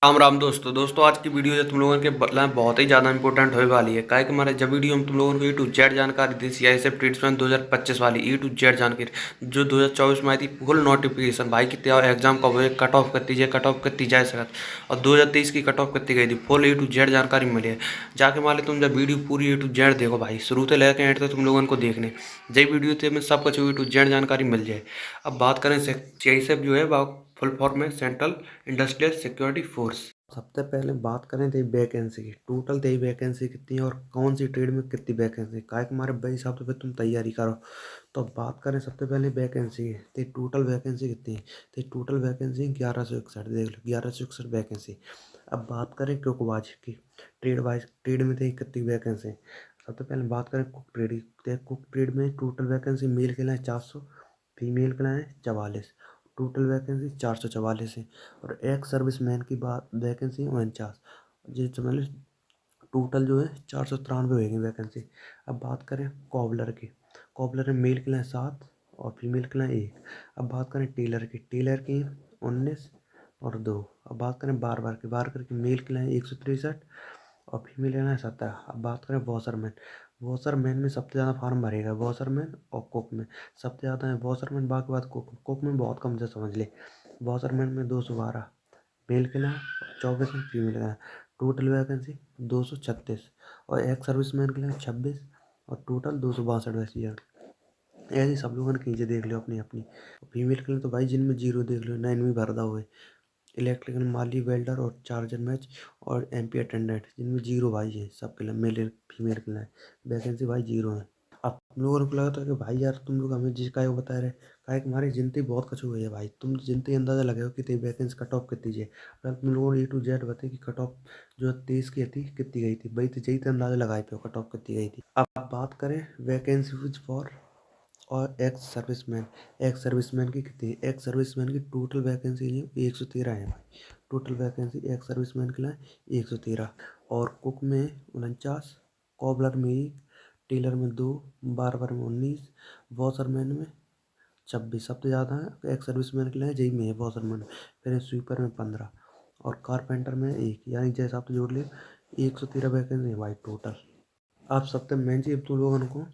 राम राम दोस्तों आज की वीडियो जो तुम लोगों के बदला बहुत ही ज़्यादा इंपॉर्टेंट होने वाली है। काहे कि हमारे जब वीडियो हम तुम लोगों को E to Z जानकारी दी CISF ट्रीटमेंट 2025 वाली E to Z जानकारी जो 2024 में आई थी फुल नोटिफिकेशन भाई कितने और एग्जाम कब हुए कट ऑफ करती जाए सकत और 2023 की कट ऑफ करती गई थी फुल E to Z जानकारी मिली है। जाके मान तुम जब वीडियो पूरी E to Z देखो भाई शुरू से लेकर एंड तक तुम लोगों को देखने जय वीडियो थे में सब कुछ E to Z जानकारी मिल जाए। अब बात करें CISF जो है फुल फॉर्म है सेंट्रल इंडस्ट्रियल सिक्योरिटी फोर्स। सबसे पहले बात करें तो वैकेंसी की टोटल तेई वैकेंसी कितनी है और कौन सी ट्रेड में कितनी वैकेंसी काय तुम्हारे भाई हिसाब से फिर तुम तैयारी करो। तो बात करें सबसे पहले वैकेंसी की तो टोटल वैकेंसी कितनी है तो टोटल वैकेंसी 1161 देख लो 1161 वैकेंसी। अब बात करें कुक वाच की ट्रेड में तो कितनी वैकेंसी है। सबसे पहले बात करें कुक ट्रेड में टोटल वैकेंसी मेल के लिए 400 फीमेल के लिए 44 टोटल वैकेंसी 444 है। और एक सर्विसमैन की बात वैकेंसी 49 जी मतलब टोटल जो है 493 होगी वैकेंसी। अब बात करें कॉबलर में मेल के लिए 7 और फीमेल के लिए 1। अब बात करें टेलर की 19 और 2। अब बात करें बारबर की मेल के लिए 163 और फीमेल के लिए 17। अब बात करें वॉशरमैन में सबसे ज़्यादा फार्म भरेगा वॉशरमैन और कुक में सबसे ज़्यादा है वॉशरमैन बाकी बात कुक में बहुत कम से समझ ले। वॉशरमैन में 212 मेल के लिए 24 फीमेल के लिए टोटल वैकेंसी 236 और एक सर्विसमैन के लिए 26 और टोटल 262 वैसी है। ऐसे सब लोगों ने खींचे देख लो अपनी अपनी। फीमेल के लिए तो भाई जिनमें जीरो देख लो 9 में भरदा हुए इलेक्ट्रिकल माली वेल्डर और चार्जर मैच और MP अटेंडेंट जिनमें जीरो भाई है सबके लिए मेल फीमेल के लिए वैकेंसी भाई जीरो है। अब तुम लोगों को लगा था कि भाई यार तुम लोग हमें जिसका वो बता रहे काहे कि हमारी जिनती बहुत कछु हुई है भाई तुम जिनती अंदाजा लगाओ कि वैकेंसी कट ऑफ कितनी है। अगर तुम लोगों ने E to Z बताई कि कट ऑफ जो 23 की थी कितनी गई थी भाई तो यही तो अंदाजा लगाए पे कट ऑफ कितनी गई थी। अब बात करें वैकेंसी फॉर और एक्स सर्विसमैन की कितनी है। एक्स सर्विसमैन की टोटल वैकेंसी 113 है भाई। टोटल वैकेंसी एक्स सर्विसमैन के लिए 113 और कुक में 49 कॉबलर में 1 टेलर में 2 बारबर में 19 वॉशरमैन में 26 सबसे ज़्यादा है एक्स सर्विसमैन के लिए यही में है वॉशरमैन में। फिर स्वीपर में 15 और कारपेंटर में 1 यानी जैसे आप जोड़ लियो 113 वैकेंसी है भाई टोटल। आप सबसे मेन चीज़ तुम लोगों को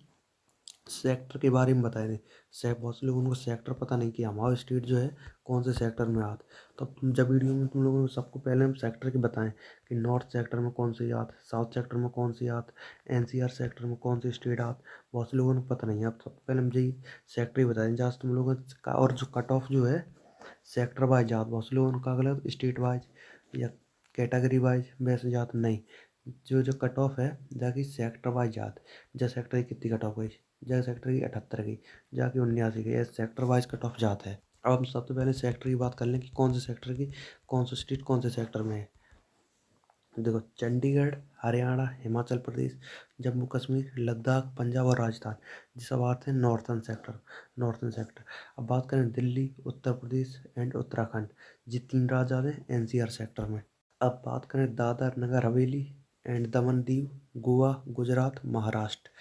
सेक्टर के बारे में बताए थे। से बहुत से लोगों को सेक्टर पता नहीं कि हमारा स्टेट जो है कौन से सेक्टर में आता। तो अब तुम जब वीडियो में तुम लोगों को सबको पहले हम सेक्टर की बताएं कि नॉर्थ सेक्टर में कौन सी आत साउथ सेक्टर में कौन सी आत NCR सेक्टर में कौन सी स्टेट आत बहुत से लोगों को पता नहीं है। अब सबसे पहले हम यही सेक्टर ही बताएं जहाँ से तुम लोगों का और जो कट ऑफ जो है सेक्टर वाइज जात बहुत से लोगों का गलत स्टेट वाइज या कैटेगरी वाइज वैसे जात नहीं। जो जो कट ऑफ है जाकि सेक्टर वाइज जात जैसे सेक्टर की कितनी कट ऑफ गई जगह सेक्टर की 78 की जाके 79 की सेक्टर वाइज कट ऑफ जाता है। अब हम सबसे पहले सेक्टर की बात कर लें कि कौन से सेक्टर की कौन सा स्टेट कौन से सेक्टर में है। देखो चंडीगढ़ हरियाणा हिमाचल प्रदेश जम्मू कश्मीर लद्दाख पंजाब और राजस्थान ये सब आते हैं नॉर्थन सेक्टर। अब बात करें दिल्ली उत्तर प्रदेश एंड उत्तराखंड ये 3 राज्य आते हैं NCR सेक्टर में। अब बात करें दादर नगर हवेली एंड दमन दीव गोवा गुजरात महाराष्ट्र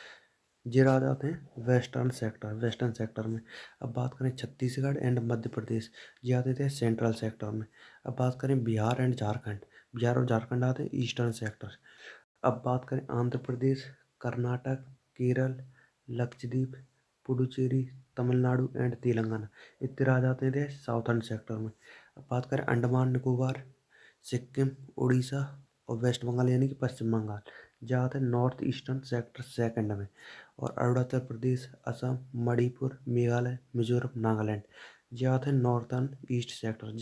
ये आ जाते हैं वेस्टर्न सेक्टर में। अब बात करें छत्तीसगढ़ एंड मध्य प्रदेश ये आते थे सेंट्रल सेक्टर में। अब बात करें बिहार और झारखंड आते हैं ईस्टर्न सेक्टर। अब बात करें आंध्र प्रदेश कर्नाटक केरल लक्षद्वीप पुडुचेरी तमिलनाडु एंड तेलंगाना इतने आ जाते थे साउथर्न सेक्टर में। अब बात करें अंडमान निकोबार सिक्किम उड़ीसा और वेस्ट बंगाल यानी कि पश्चिम बंगाल जहाँ थे नॉर्थ ईस्टर्न सेक्टर सेकंड में। और अरुणाचल प्रदेश असम मणिपुर मेघालय मिजोरम नागालैंड जहाँ थे नॉर्दर्न ईस्ट सेक्टर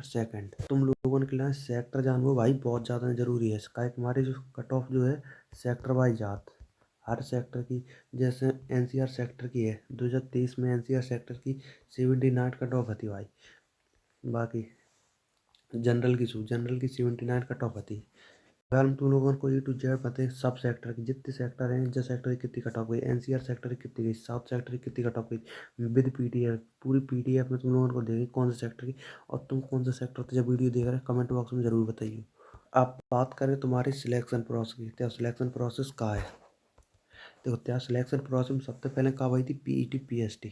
सेकंड। तुम लोगों के लिए सेक्टर जानना भाई बहुत ज़्यादा ज़रूरी है क्या हमारी जो कट ऑफ जो है सेक्टर वाइज जात हर सेक्टर की जैसे NCR सेक्टर की है 2023 में NCR सेक्टर की 79 कट ऑफ थी भाई। बाकी जनरल की 79 कट ऑफ थी। अगर हम तुम लोगों को E to Z बताए सब सेक्टर की जितने सेक्टर हैं जिस सेक्टर की कितनी कट ऑफ गई NCR सेक्टर की कितनी गई साउथ सेक्टर की कितनी कट ऑफ गई विद PDF पूरी PDF में तुम लोगों को देंगे कौन से सेक्टर की। और तुम कौन सा सेक्टर जब वीडियो देख रहे हैं कमेंट बॉक्स में ज़रूर बताइए। आप बात करें तुम्हारी सिलेक्शन प्रोसेस की तो सिलेक्शन प्रोसेस का है। देखो त्या सिलेक्शन प्रोसेस में सबसे पहले कहा हुई थी PET PST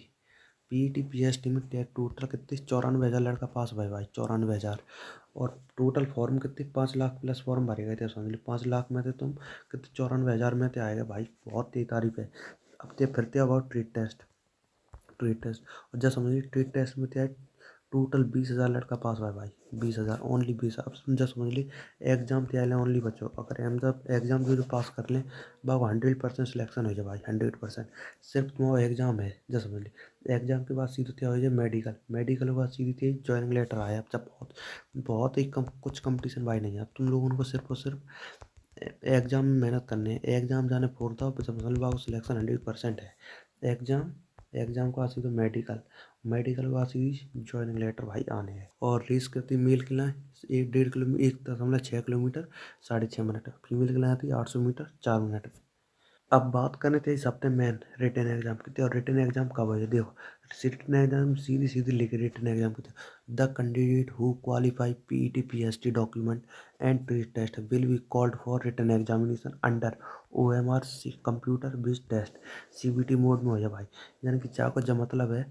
पीईटी पीएसटी में टोटल कितने 94,000 लड़का पास भाई भाई 94,000। और टोटल फॉर्म कितने 5 लाख प्लस फॉर्म भरे गए थे समझ लो। 5 लाख में थे तुम कितने 94,000 में थे आएगा भाई, बहुत तेज तारीफ है। अब ते फिरते अबाउट ट्रीट टेस्ट और जब समझ ली ट्रीट टेस्ट में थे टोटल 20,000 लड़का पास हुआ है भाई। 20,000 ओनली 20। अब समझा समझ ली एग्जाम तैयार ओनली बच्चों अगर हम जब एग्जाम जो पास कर लें बाबू 100% सिलेक्शन हो जाए भाई 100%। सिर्फ तुम्हारा एग्जाम है जब समझ ली। एग्जाम के बाद सीधे क्या हो जाए मेडिकल के बाद सीधी थी ज्वाइनिंग लेटर आया। अब जब बहुत बहुत ही कम कुछ कंपटीशन भाई नहीं है। अब तुम लोगों को सिर्फ और सिर्फ एग्जाम में मेहनत करनी है। एग्जाम जाने फोड़ता हो समझ लो बाबू सिलेक्शन 100% है। एग्जाम एग्जाम को आती तो मेडिकल को आती ज्वाइनिंग लेटर भाई आने हैं। और रेस करती मेल के लिए 1.5 किलोमीटर 1.6 किलोमीटर 6.5 मिनट। फीमेल के लिए आती 800 मीटर 4 मिनट। अब बात करने थे इस हफ्ते मेन रिटन एग्जाम की थी। और रिटन एग्जाम कब है देखो रिटन एग्जाम सीधी सीधी लिखे रिटन एग्जाम की थी। The candidate who qualify PET PST document and pre test will be called for written examination under OMR computer based test CBT mode में हो जाए भाई। यानी कि चाह को जब मतलब है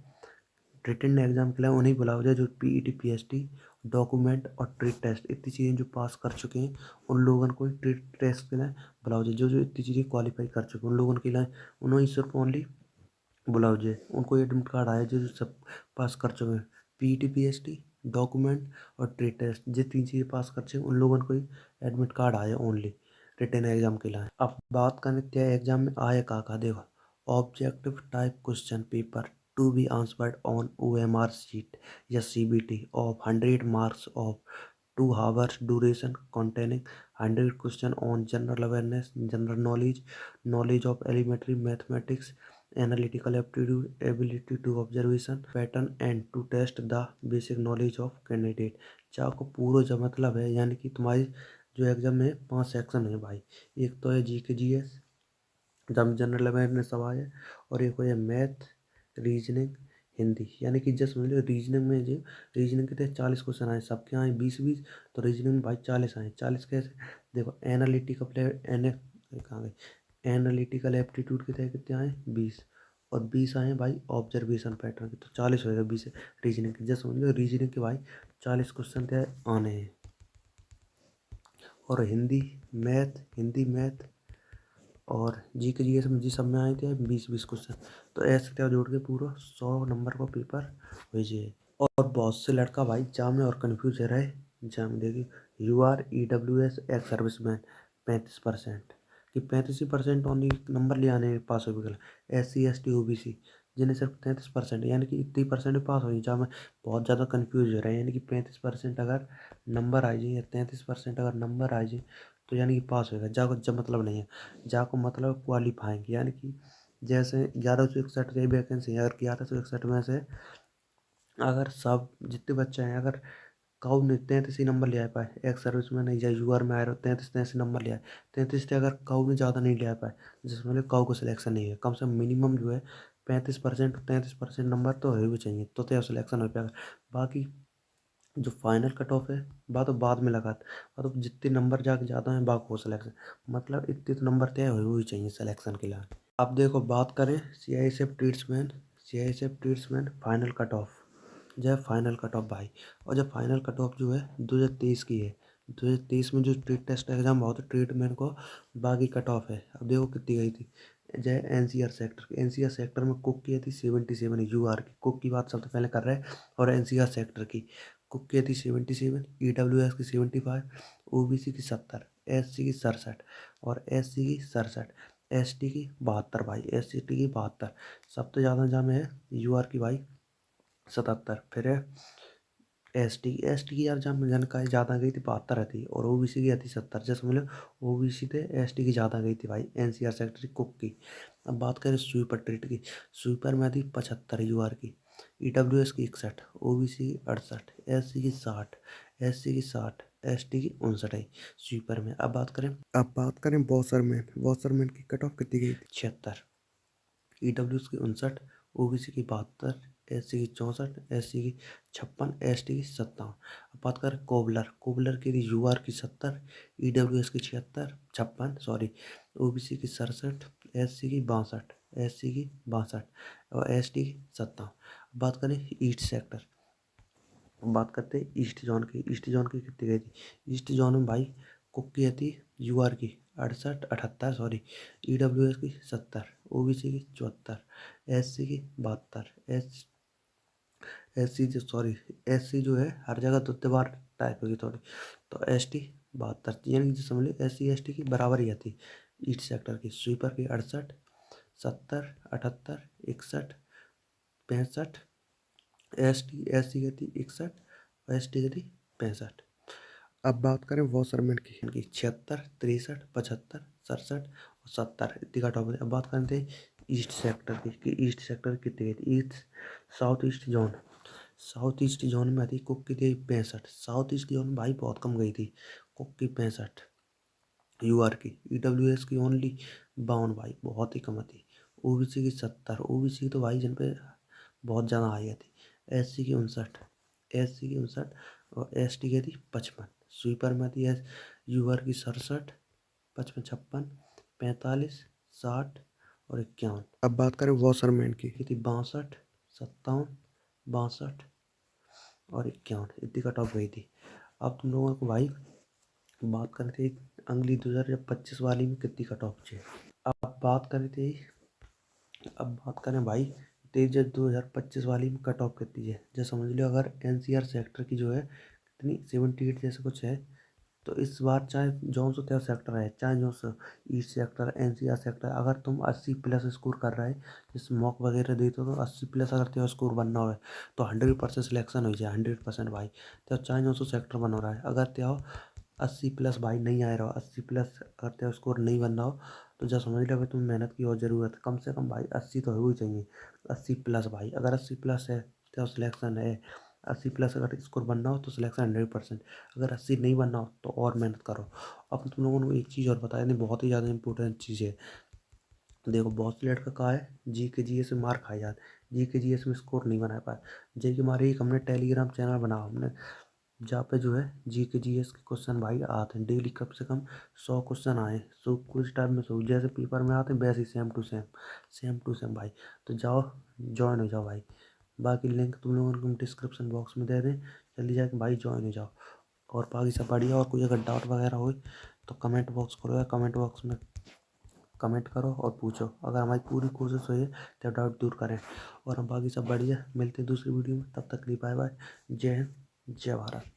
रिटन एग्जाम के लिए उन्हें बुलाओ जाए जो पीईटी पीएसटी डॉक्यूमेंट और ट्रेड टेस्ट इतनी चीज़ें जो पास कर चुके हैं उन लोगों को ट्रेड टेस्ट के लिए बुलाओ जाए। जो जो इतनी चीज़ें क्वालिफाई कर चुके हैं उन लोगों के लिए उन्हें सिर्फ ओनली बुलाओ जाए। उनको एडमिट कार्ड आया जो जो सब पास कर चुके हैं पीईटी पीएसटी डॉक्यूमेंट और ट्रेड टेस्ट जितनी चीज़ें पास कर चुके हैं उन लोगों को ही एडमिट कार्ड आया ओनली रिटन एग्जाम के लिए। अब बात करें क्या एग्जाम में आया कहा देखो objective type question paper to be answered on OMR sheet या CBT of 100 marks of 2 hours duration containing 100 question on general awareness, general knowledge, knowledge of elementary mathematics, analytical aptitude, ability to observation pattern and to test the basic knowledge of candidate। चाह को पूरा जो मतलब है यानी कि तुम्हारी जो एग्जाम में 5 सेक्शन है भाई। एक तो है जीके जीएस जब जनरल अवेयरनेस सवाल है और एक हो है मैथ रीजनिंग हिंदी। यानी कि जस्ट समझ लो रीजनिंग में जो रीजनिंग के थे 40 क्वेश्चन आए सबके आए 20 20। तो रीजनिंग में भाई 40 आए 40 कैसे देखो कहाँ गए एनालिटिकल एप्टीट्यूड के थे कितने आए 20। और 20 आए भाई ऑब्जर्वेशन पैटर्न के तो 40 होएगा 20 रीजनिंग के। जस्ट समझ लो रीजनिंग के भाई 40 क्वेश्चन थे आने हैं। और हिंदी मैथ और जीके जीएस में जी सब में आए थे 20 20 क्वेश्चन। तो ऐसे क्या जोड़ के पूरा 100 नंबर का पेपर हो जाए। और बहुत से लड़का भाई जाम में और कन्फ्यूज रहे जाम देखिए UR EWS एक्स सर्विसमैन 35% कि 35% ओनली नंबर ले आने पास हो गया। SC ST OBC जिन्हें सिर्फ 33% यानी कि 30% पास हो जाए में बहुत ज़्यादा कन्फ्यूज हो रहे हैं। यानी कि 35% अगर नंबर आ जाए या 33% अगर नंबर आ जाए तो यानी कि पास होगा। जाको जब मतलब नहीं है जाको मतलब क्वालिफाइंग यानी कि जैसे 1161 की वैकेंसी है अगर 1161 में से अगर सब जितने बच्चे हैं अगर काउ ने 33 ही नंबर ले आ पाए एक्स सर्विस में नहीं जाए यूआर में आए रहो 33 नंबर ले आए 33 से अगर काउ ने ज़्यादा नहीं ले आ पाए जिसमें मतलब काउ को सिलेक्शन नहीं है कम से कम मिनिमम जो है 35% नंबर तो है भी चाहिए तो सिलेक्शन हो पाएगा। बाकी जो फाइनल कट ऑफ है बात तो बाद में लगा मतलब जितने नंबर जाके ज़्यादा हैं बाकी हो सिलेक्शन मतलब इतने तो नंबर तय हुए ही चाहिए सिलेक्शन के लिए। अब देखो बात करें C I S F final cut off जब फाइनल कट ऑफ भाई। और जब फाइनल कट ऑफ जो है 2023 की है 2023 में जो ट्रेड टेस्ट एग्जाम बहुत है ट्रीटमेंट को बाकी कट ऑफ है। अब देखो कितनी गई थी जय एनसीआर सेक्टर में कुक की थी 77 यूआर की कुक की बात सबसे पहले कर रहे हैं। और एनसीआर सेक्टर की कुक की थी 77 ईडब्ल्यूएस की 75 ओबीसी की 70 एससी की 67 और एससी की 67 एसटी की 72 भाई एसटी की 72। सबसे ज़्यादा जाम है यूआर की भाई 77। फिर है एसटी की यार जहाँ जानकारी ज़्यादा गई थी 72 थी और ओबीसी की थी 70। जैसे मतलब ओबीसी थे एसटी की ज़्यादा गई थी भाई एनसीआर सेक्टर कुक की। अब बात करें स्वीपर ट्रेट की स्वीपर में थी 75 यूआर की ईडब्ल्यूएस की 61 ओबीसी की 68 एससी की 60 एससी की 60 एसटी की 59 है स्वीपर में। अब बात करें बॉसरमैन की कट ऑफ कितनी गई थी 76 ईडब्ल्यूएस की 59 ओबीसी की 72 एससी की 64 एससी की 56 एसटी की 57। अब बात करें कोबलर की थी यूआर की 70 ईडब्ल्यूएस की 56 ओबीसी की 67 एससी की 62 एससी की 62 और एसटी की 57। बात करें ईस्ट सेक्टर, बात करते हैं ईस्ट जोन की। ईस्ट जोन की कितनी गई थी? ईस्ट जोन में भाई कुक की थी यूआर की 68 सॉरी, ईडब्ल्यूएस की 70, ओबीसी की 74, एससी की 72, एससी जो सॉरी एससी जो है हर जगह तो बार टाइप होगी थोड़ी, तो एसटी 72, यानी कि समझ लो एससी एसटी की बराबर ही आती। ईस्ट सेक्टर की स्वीपर की 68, 70, 78, 61, 65, एससी की थी 61, एसटी की थी 65। अब बात करें वॉशरमैन की, इनकी 76, 63, 75, 67 और 70 इतनी कट ऑफ है। अब बात करते हैं ईस्ट सेक्टर की कि ईस्ट सेक्टर कितनी गई थी। East south east zone, south east zone में थी कुक की थी 65, साउथ ईस्ट जोन में भाई बहुत कम गई थी, कुक की 65, यूआर की ईडब्ल्यूएस की ओनली 52 भाई बहुत ही कम थी, ओबीसी की 70, ओबीसी की तो भाई जिन पे बहुत ज़्यादा आई थी, एससी की 59, एससी की 59 और एसटी की थी 55, स्वीपर में थी एस यूआर की 67, 55, 56, 45, 60 और 51। अब बात करें वॉशरमैन की थी 62, 57, 62 और 51 इतनी कट ऑफ गई थी। अब तुम लोगों को भाई बात कर रहे थे अगली 2025 वाली में कितनी कट ऑफ चाहिए। अब बात कर रहे थे, अब बात करें भाई 2025 वाली में कट ऑफ कितनी है। जैसे समझ लो अगर एनसीआर सेक्टर की जो है कितनी 78 जैसे कुछ है, तो इस बार चाहे जौन सा तेरा सेक्टर है, चाहे जो सा ईस्ट सेक्टर एनसीआर सेक्टर, अगर तुम 80 प्लस स्कोर कर रहा है, जैसे मॉक वगैरह देते हो तो 80 प्लस अगर तेरा स्कोर बनना हो तो 100% सिलेक्शन हो जाए, 100% भाई। तो चाहे जो सा सेक्टर बन रहा है, अगर तेरा 80 प्लस भाई नहीं आए रहो, 80 प्लस अगर तेरा स्कोर नहीं बन रहा हो, तो जब समझ लो तुम्हें मेहनत की और ज़रूरत है, कम से कम भाई 80 तो हो ही चाहिए। 80 प्लस भाई, अगर 80 प्लस है तो सिलेक्शन है, 80 प्लस अगर स्कोर बनना हो तो सिलेक्शन 100%, अगर 80 नहीं बनना हो तो और मेहनत करो। अब तुम लोगों को एक चीज़ और बताया नहीं, बहुत ही ज़्यादा इंपॉर्टेंट चीज़ है। देखो बहुत से लड़का कहा है जी के जी एस में मार खाए जाते, जी के जी एस में स्कोर नहीं बना पाए। जी के हमारे एक हमने टेलीग्राम चैनल बनाया हमने, जहाँ पे जो है जी के जी एस के क्वेश्चन भाई आते हैं डेली, कम से कम 100 क्वेश्चन आए, सो कुछ टाइम में सो जैसे पेपर में आते हैं वैसे ही same to same, same to same भाई। तो जाओ ज्वाइन हो जाओ भाई, बाकी लिंक तुम लोगों को डिस्क्रिप्शन बॉक्स में दे दें, जल्दी जाके भाई ज्वाइन हो जाओ। और बाकी सब बढ़िया, और कोई अगर डाउट वगैरह हो तो कमेंट बॉक्स करो, या कमेंट बॉक्स में कमेंट करो और पूछो, अगर हमारी पूरी कोशिश हुई है तो डाउट दूर करें। और हम बाकी सब बढ़िया, मिलते हैं दूसरी वीडियो में, तब तक के लिए बाय बाय, जय हिंद, जय भारत।